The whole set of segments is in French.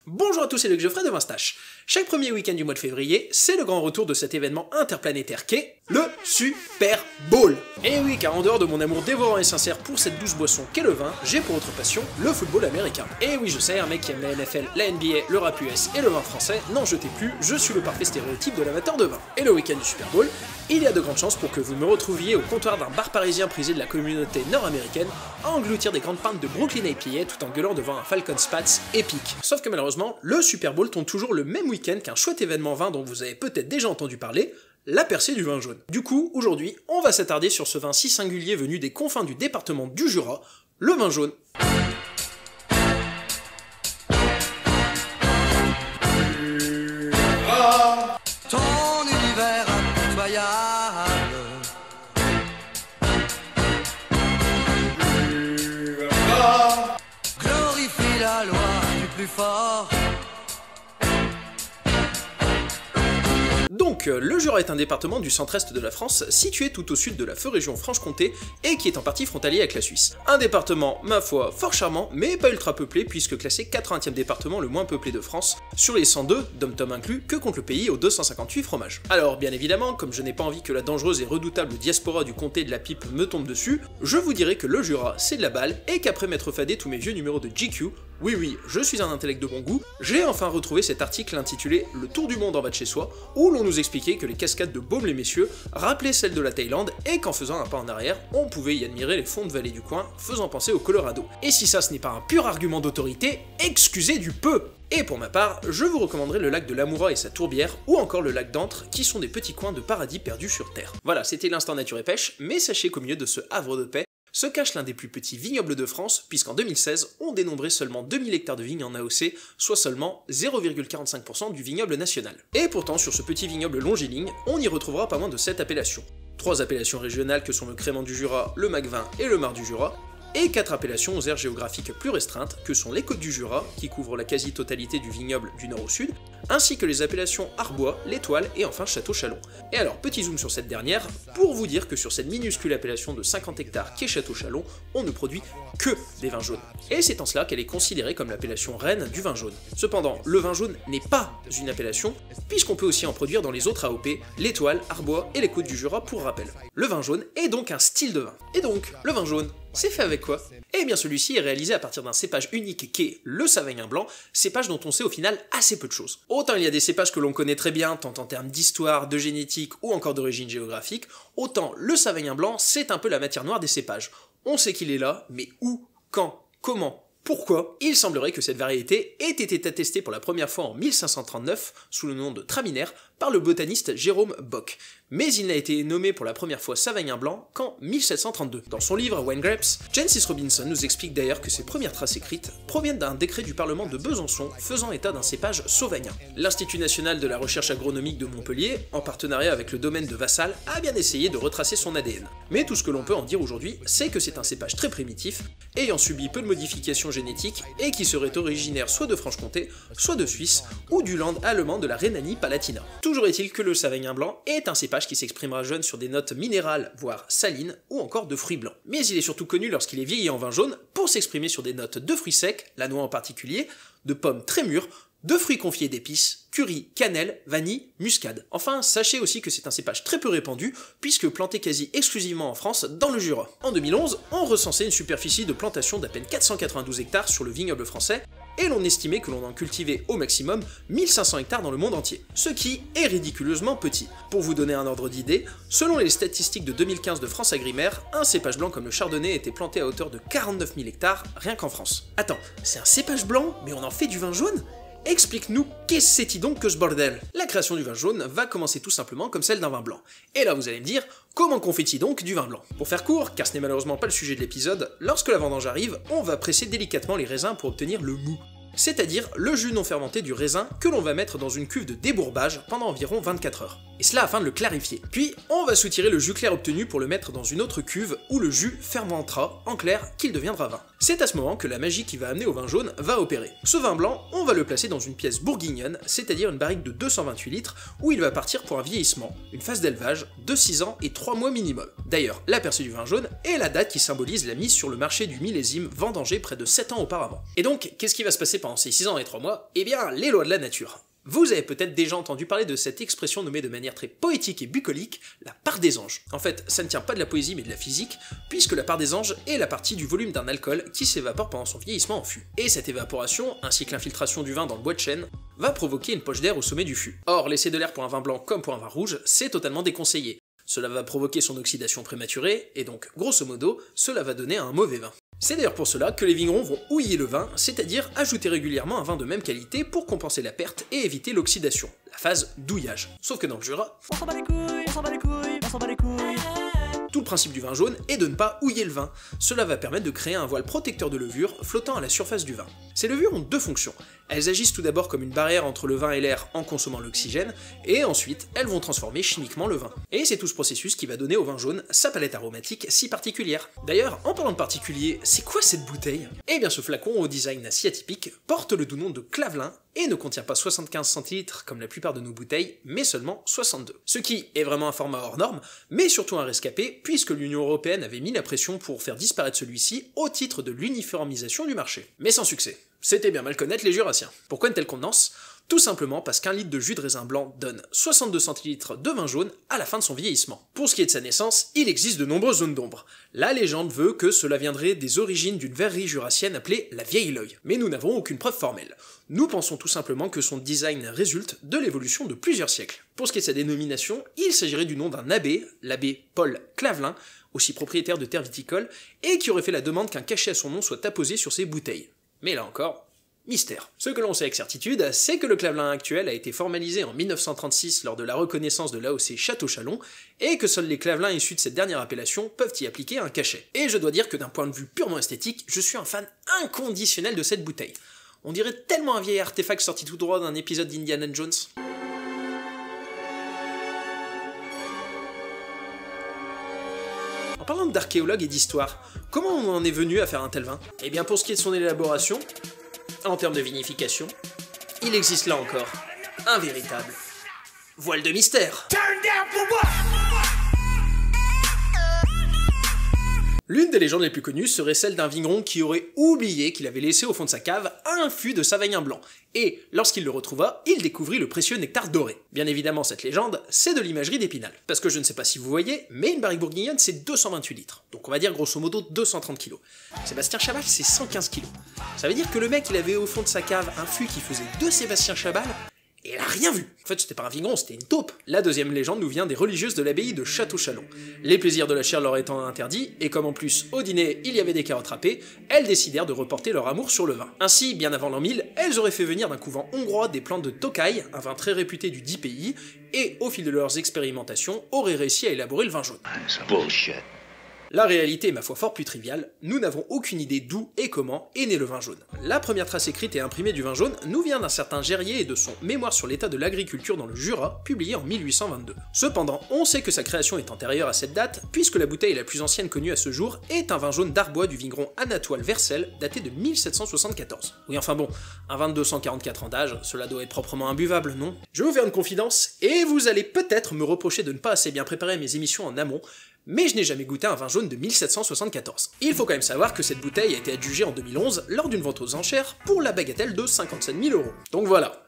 Bonjour à tous, c'est Luc Geoffrey de Vinstache. Chaque premier week-end du mois de février, c'est le grand retour de cet événement interplanétaire qu'est le Super Bowl. Et oui, car en dehors de mon amour dévorant et sincère pour cette douce boisson qu'est le vin, j'ai pour autre passion le football américain. Et oui, je sais, un mec qui aime la NFL, la NBA, le rap US et le vin français, n'en jetez plus, je suis le parfait stéréotype de l'amateur de vin. Et le week-end du Super Bowl, il y a de grandes chances pour que vous me retrouviez au comptoir d'un bar parisien prisé de la communauté nord-américaine à engloutir des grandes pintes de Brooklyn IPA tout en gueulant devant un Falcons Pats épique. Sauf que malheureusement, le Super Bowl tombe toujours le même week-end qu'un chouette événement vin dont vous avez peut-être déjà entendu parler, la percée du vin jaune. Du coup, aujourd'hui, on va s'attarder sur ce vin si singulier venu des confins du département du Jura, le vin jaune. Ton univers impitoyable. Glorifie la loi du plus fort. Donc, le Jura est un département du centre-est de la France, situé tout au sud de la feu région Franche-Comté, et qui est en partie frontalier avec la Suisse. Un département, ma foi, fort charmant, mais pas ultra peuplé, puisque classé 80e département le moins peuplé de France, sur les 102, dom-tom inclus, que compte le pays aux 258 fromages. Alors, bien évidemment, comme je n'ai pas envie que la dangereuse et redoutable diaspora du comté de la Pipe me tombe dessus, je vous dirai que le Jura, c'est de la balle, et qu'après m'être fadé tous mes vieux numéros de GQ, oui, je suis un intellect de bon goût, j'ai enfin retrouvé cet article intitulé « Le tour du monde en bas de chez soi », où l'on nous expliquait que les cascades de Baume-les-Messieurs rappelaient celles de la Thaïlande, et qu'en faisant un pas en arrière, on pouvait y admirer les fonds de vallée du coin, faisant penser au Colorado. Et si ça ce n'est pas un pur argument d'autorité, excusez du peu! Et pour ma part, je vous recommanderai le lac de l'Amoura et sa tourbière, ou encore le lac d'Antre, qui sont des petits coins de paradis perdus sur Terre. Voilà, c'était l'instant nature et pêche, mais sachez qu'au milieu de ce havre de paix, se cache l'un des plus petits vignobles de France, puisqu'en 2016, on dénombrait seulement 2000 hectares de vignes en AOC, soit seulement 0,45% du vignoble national. Et pourtant, sur ce petit vignoble longiligne, on y retrouvera pas moins de 7 appellations. 3 appellations régionales que sont le Crément du Jura, le Macvin et le Mar du Jura, et 4 appellations aux aires géographiques plus restreintes, que sont les Côtes du Jura, qui couvrent la quasi-totalité du vignoble du nord au sud, ainsi que les appellations Arbois, l'Étoile et enfin Château-Chalon. Et alors, petit zoom sur cette dernière, pour vous dire que sur cette minuscule appellation de 50 hectares qu'est Château-Chalon, on ne produit que des vins jaunes. Et c'est en cela qu'elle est considérée comme l'appellation reine du vin jaune. Cependant, le vin jaune n'est pas une appellation, puisqu'on peut aussi en produire dans les autres AOP, l'Étoile, Arbois et les Côtes du Jura pour rappel. Le vin jaune est donc un style de vin. Et donc, le vin jaune, c'est fait avec quoi? Eh bien celui-ci est réalisé à partir d'un cépage unique qu'est le Savagnin blanc, cépage dont on sait au final assez peu de choses. Autant il y a des cépages que l'on connaît très bien, tant en termes d'histoire, de génétique ou encore d'origine géographique, autant le Savagnin blanc c'est un peu la matière noire des cépages. On sait qu'il est là, mais où, quand, comment? Pourquoi? Il semblerait que cette variété ait été attestée pour la première fois en 1539, sous le nom de Traminaire, par le botaniste Jérôme Bock. Mais il n'a été nommé pour la première fois Savagnin blanc qu'en 1732. Dans son livre Wine Grapes, Jancis Robinson nous explique d'ailleurs que ses premières traces écrites proviennent d'un décret du Parlement de Besançon faisant état d'un cépage sauvagnin. L'Institut national de la recherche agronomique de Montpellier, en partenariat avec le domaine de Vassal, a bien essayé de retracer son ADN. Mais tout ce que l'on peut en dire aujourd'hui, c'est que c'est un cépage très primitif, ayant subi peu de modifications génétiques et qui serait originaire soit de Franche-Comté, soit de Suisse, ou du land allemand de la Rhénanie-Palatinat. Toujours est-il que le Savagnin blanc est un cépage qui s'exprimera jeune sur des notes minérales, voire salines, ou encore de fruits blancs. Mais il est surtout connu lorsqu'il est vieilli en vin jaune pour s'exprimer sur des notes de fruits secs, la noix en particulier, de pommes très mûres, de fruits confiés d'épices, curry, cannelle, vanille, muscade. Enfin, sachez aussi que c'est un cépage très peu répandu, puisque planté quasi exclusivement en France, dans le Jura. En 2011, on recensait une superficie de plantation d'à peine 492 hectares sur le vignoble français, et l'on estimait que l'on en cultivait au maximum 1500 hectares dans le monde entier, ce qui est ridiculeusement petit. Pour vous donner un ordre d'idée, selon les statistiques de 2015 de France Agrimaire, un cépage blanc comme le chardonnay était planté à hauteur de 49 000 hectares rien qu'en France. Attends, c'est un cépage blanc, mais on en fait du vin jaune ? Explique-nous, qu'est-ce que c'est donc que ce bordel? La création du vin jaune va commencer tout simplement comme celle d'un vin blanc. Et là vous allez me dire, comment qu'on fait-il donc du vin blanc? Pour faire court, car ce n'est malheureusement pas le sujet de l'épisode, lorsque la vendange arrive, on va presser délicatement les raisins pour obtenir le mou. C'est-à-dire le jus non fermenté du raisin que l'on va mettre dans une cuve de débourbage pendant environ 24 heures. et cela afin de le clarifier. Puis, on va soutirer le jus clair obtenu pour le mettre dans une autre cuve où le jus fermentera, en clair, qu'il deviendra vin. C'est à ce moment que la magie qui va amener au vin jaune va opérer. Ce vin blanc, on va le placer dans une pièce bourguignonne, c'est-à-dire une barrique de 228 litres, où il va partir pour un vieillissement, une phase d'élevage, de 6 ans et 3 mois minimum. D'ailleurs, l'aperçu du vin jaune est la date qui symbolise la mise sur le marché du millésime vendangé près de 7 ans auparavant. Et donc, qu'est-ce qui va se passer pendant ces 6 ans et 3 mois? Eh bien, les lois de la nature. Vous avez peut-être déjà entendu parler de cette expression nommée de manière très poétique et bucolique, la part des anges. En fait, ça ne tient pas de la poésie mais de la physique, puisque la part des anges est la partie du volume d'un alcool qui s'évapore pendant son vieillissement en fût. Et cette évaporation, ainsi que l'infiltration du vin dans le bois de chêne, va provoquer une poche d'air au sommet du fût. Or, laisser de l'air pour un vin blanc comme pour un vin rouge, c'est totalement déconseillé. Cela va provoquer son oxydation prématurée, et donc, grosso modo, cela va donner un mauvais vin. C'est d'ailleurs pour cela que les vignerons vont houiller le vin, c'est-à-dire ajouter régulièrement un vin de même qualité pour compenser la perte et éviter l'oxydation, la phase douillage. Sauf que dans le Jura, On s'en bat les couilles, on s'en bat les couilles, on s'en bat les couilles. tout le principe du vin jaune est de ne pas houiller le vin. Cela va permettre de créer un voile protecteur de levure flottant à la surface du vin. Ces levures ont deux fonctions. Elles agissent tout d'abord comme une barrière entre le vin et l'air en consommant l'oxygène, et ensuite elles vont transformer chimiquement le vin. Et c'est tout ce processus qui va donner au vin jaune sa palette aromatique si particulière. D'ailleurs, en parlant de particulier, c'est quoi cette bouteille? Eh bien ce flacon au design si atypique porte le doux nom de Clavelin, et ne contient pas 75 centilitres comme la plupart de nos bouteilles, mais seulement 62. Ce qui est vraiment un format hors norme, mais surtout un rescapé, puisque l'Union Européenne avait mis la pression pour faire disparaître celui-ci au titre de l'uniformisation du marché. Mais sans succès. C'était bien mal connaître les Jurassiens. Pourquoi une telle contenance? Tout simplement parce qu'un litre de jus de raisin blanc donne 62 centilitres de vin jaune à la fin de son vieillissement. Pour ce qui est de sa naissance, il existe de nombreuses zones d'ombre. La légende veut que cela viendrait des origines d'une verrerie jurassienne appelée la Vieille L'Oeil, mais nous n'avons aucune preuve formelle. Nous pensons tout simplement que son design résulte de l'évolution de plusieurs siècles. Pour ce qui est de sa dénomination, il s'agirait du nom d'un abbé, l'abbé Paul Clavelin, aussi propriétaire de terres viticoles, et qui aurait fait la demande qu'un cachet à son nom soit apposé sur ses bouteilles. Mais là encore, mystère. Ce que l'on sait avec certitude, c'est que le Clavelin actuel a été formalisé en 1936 lors de la reconnaissance de l'AOC Château-Chalon, et que seuls les Clavelins issus de cette dernière appellation peuvent y appliquer un cachet. Et je dois dire que d'un point de vue purement esthétique, je suis un fan inconditionnel de cette bouteille. On dirait tellement un vieil artefact sorti tout droit d'un épisode d'Indiana Jones. En parlant d'archéologues et d'histoire, comment on en est venu à faire un tel vin? Eh bien pour ce qui est de son élaboration, en termes de vinification, il existe là encore un véritable voile de mystère. L'une des légendes les plus connues serait celle d'un vigneron qui aurait oublié qu'il avait laissé au fond de sa cave un fût de Savagnun blanc, et lorsqu'il le retrouva, il découvrit le précieux nectar doré. Bien évidemment, cette légende, c'est de l'imagerie d'Épinal. Parce que je ne sais pas si vous voyez, mais une barrique bourguignonne c'est 228 litres, donc on va dire grosso modo 230 kg. Sébastien Chabal c'est 115 kg. Ça veut dire que le mec il avait au fond de sa cave un fût qui faisait 2 Sébastien Chabal, et elle a rien vu. En fait, c'était pas un vigneron, c'était une taupe. La deuxième légende nous vient des religieuses de l'abbaye de Château-Chalon. Les plaisirs de la chair leur étant interdits, et comme en plus, au dîner, il y avait des carottes râpées, elles décidèrent de reporter leur amour sur le vin. Ainsi, bien avant l'an 1000, elles auraient fait venir d'un couvent hongrois des plantes de Tokai, un vin très réputé du dit pays, et au fil de leurs expérimentations, auraient réussi à élaborer le vin jaune. Bullshit. La réalité est ma foi fort plus triviale, nous n'avons aucune idée d'où et comment est né le vin jaune. La première trace écrite et imprimée du vin jaune nous vient d'un certain Gerrier et de son Mémoire sur l'état de l'agriculture dans le Jura, publié en 1822. Cependant, on sait que sa création est antérieure à cette date, puisque la bouteille la plus ancienne connue à ce jour est un vin jaune d'Arbois du vigneron Anatole Vercel, daté de 1774. Oui enfin bon, un vin de 244 ans d'âge, cela doit être proprement imbuvable, non? Je vais vous faire une confidence, et vous allez peut-être me reprocher de ne pas assez bien préparer mes émissions en amont, mais je n'ai jamais goûté un vin jaune de 1774. Il faut quand même savoir que cette bouteille a été adjugée en 2011 lors d'une vente aux enchères pour la bagatelle de 57 000 €. Donc voilà.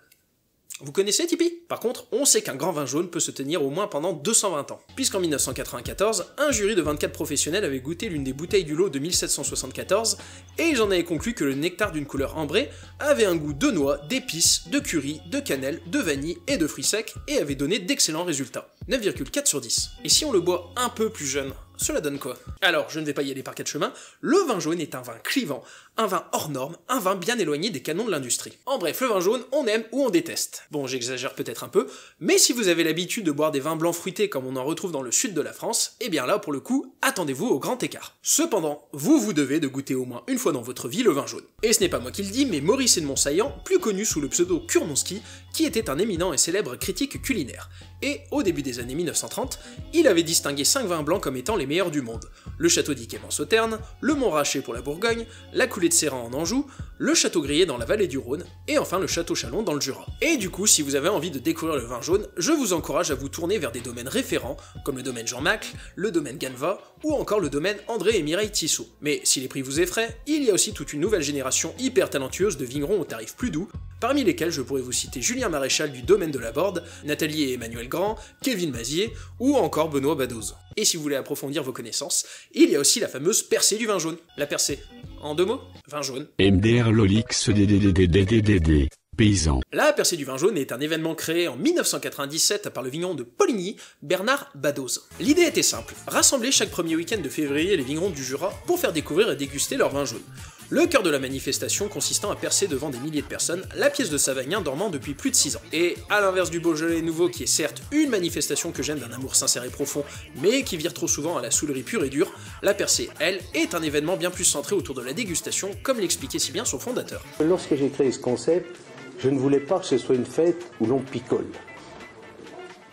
Vous connaissez Tipeee? Par contre, on sait qu'un grand vin jaune peut se tenir au moins pendant 220 ans, puisqu'en 1994, un jury de 24 professionnels avait goûté l'une des bouteilles du lot de 1774, et ils en avaient conclu que le nectar d'une couleur ambrée avait un goût de noix, d'épices, de curry, de cannelle, de vanille et de fruits secs, et avait donné d'excellents résultats. 9,4 sur 10. Et si on le boit un peu plus jeune, cela donne quoi? Alors, je ne vais pas y aller par quatre chemins, le vin jaune est un vin clivant, un vin hors norme, un vin bien éloigné des canons de l'industrie. En bref, le vin jaune, on aime ou on déteste. Bon, j'exagère peut-être un peu, mais si vous avez l'habitude de boire des vins blancs fruités comme on en retrouve dans le sud de la France, eh bien là, pour le coup, attendez-vous au grand écart. Cependant, vous devez de goûter au moins une fois dans votre vie le vin jaune. Et ce n'est pas moi qui le dis, mais Maurice Edmond-Saillant, plus connu sous le pseudo Kurnonski, qui était un éminent et célèbre critique culinaire. Et au début des années 1930, il avait distingué 5 vins blancs comme étant les meilleurs du monde. Le Château d'Yquem en Sauternes, le Montrachet pour la Bourgogne, la Coulée de Séran en Anjou, le Château Grillé dans la vallée du Rhône, et enfin le Château Chalon dans le Jura. Et du coup, si vous avez envie de découvrir le vin jaune, je vous encourage à vous tourner vers des domaines référents, comme le domaine Jean Macle, le domaine Ganeva, ou encore le domaine André et Mireille Tissot. Mais si les prix vous effraient, il y a aussi toute une nouvelle génération hyper talentueuse de vignerons aux tarifs plus doux, parmi lesquels je pourrais vous citer Julien Maréchal du domaine de la Borde, Nathalie et Emmanuel Grand, Kevin Mazier, ou encore Benoît Badoz. Et si vous voulez approfondir vos connaissances, il y a aussi la fameuse percée du vin jaune. La percée, en 2 mots, vin jaune. MDR Lolix DDDDDDD. Paysan. La percée du vin jaune est un événement créé en 1997 par le vigneron de Poligny, Bernard Badoz. L'idée était simple, rassembler chaque premier week-end de février les vignerons du Jura pour faire découvrir et déguster leur vin jaune. Le cœur de la manifestation consistant à percer devant des milliers de personnes la pièce de Savagnin dormant depuis plus de 6 ans. Et à l'inverse du Beaujolais nouveau qui est certes une manifestation que j'aime d'un amour sincère et profond, mais qui vire trop souvent à la saoulerie pure et dure, la percée, elle, est un événement bien plus centré autour de la dégustation, comme l'expliquait si bien son fondateur. Lorsque j'ai créé ce concept, je ne voulais pas que ce soit une fête où l'on picole.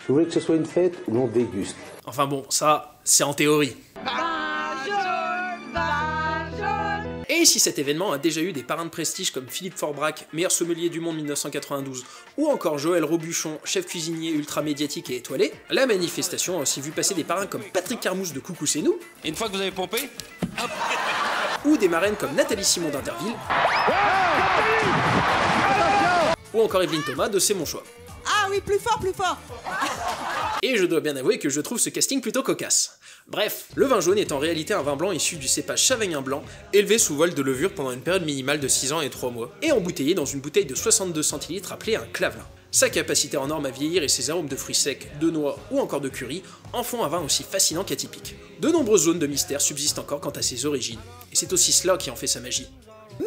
Je voulais que ce soit une fête où l'on déguste. Enfin bon, ça, c'est en théorie. Et si cet événement a déjà eu des parrains de prestige comme Philippe Forbrac, meilleur sommelier du monde 1992, ou encore Joël Robuchon, chef cuisinier ultra médiatique et étoilé, la manifestation a aussi vu passer des parrains comme Patrick Carmouche de Coucou c'est nous, Et une fois que vous avez pompé, hop. ou des marraines comme Nathalie Simon d'Interville, ou encore Evelyne Thomas de C'est mon choix. Ah oui, plus fort, plus fort. Et je dois bien avouer que je trouve ce casting plutôt cocasse. Bref, le vin jaune est en réalité un vin blanc issu du cépage Chavagnin blanc, élevé sous voile de levure pendant une période minimale de 6 ans et 3 mois, et embouteillé dans une bouteille de 62 centilitres appelée un clavelin. Sa capacité en norme à vieillir et ses arômes de fruits secs, de noix ou encore de curry en font un vin aussi fascinant qu'atypique. De nombreuses zones de mystère subsistent encore quant à ses origines, et c'est aussi cela qui en fait sa magie.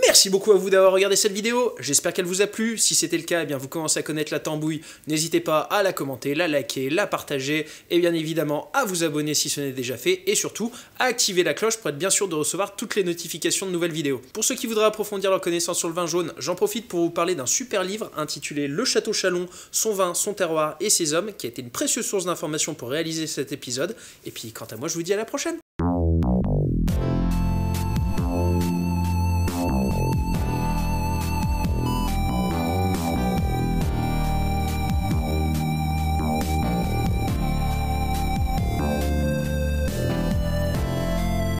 Merci beaucoup à vous d'avoir regardé cette vidéo, j'espère qu'elle vous a plu. Si c'était le cas, eh bien vous commencez à connaître la tambouille, n'hésitez pas à la commenter, la liker, la partager, et bien évidemment à vous abonner si ce n'est déjà fait, et surtout à activer la cloche pour être bien sûr de recevoir toutes les notifications de nouvelles vidéos. Pour ceux qui voudraient approfondir leur connaissance sur le vin jaune, j'en profite pour vous parler d'un super livre intitulé Le Château Chalon, son vin, son terroir et ses hommes, qui a été une précieuse source d'informations pour réaliser cet épisode, et puis quant à moi je vous dis à la prochaine.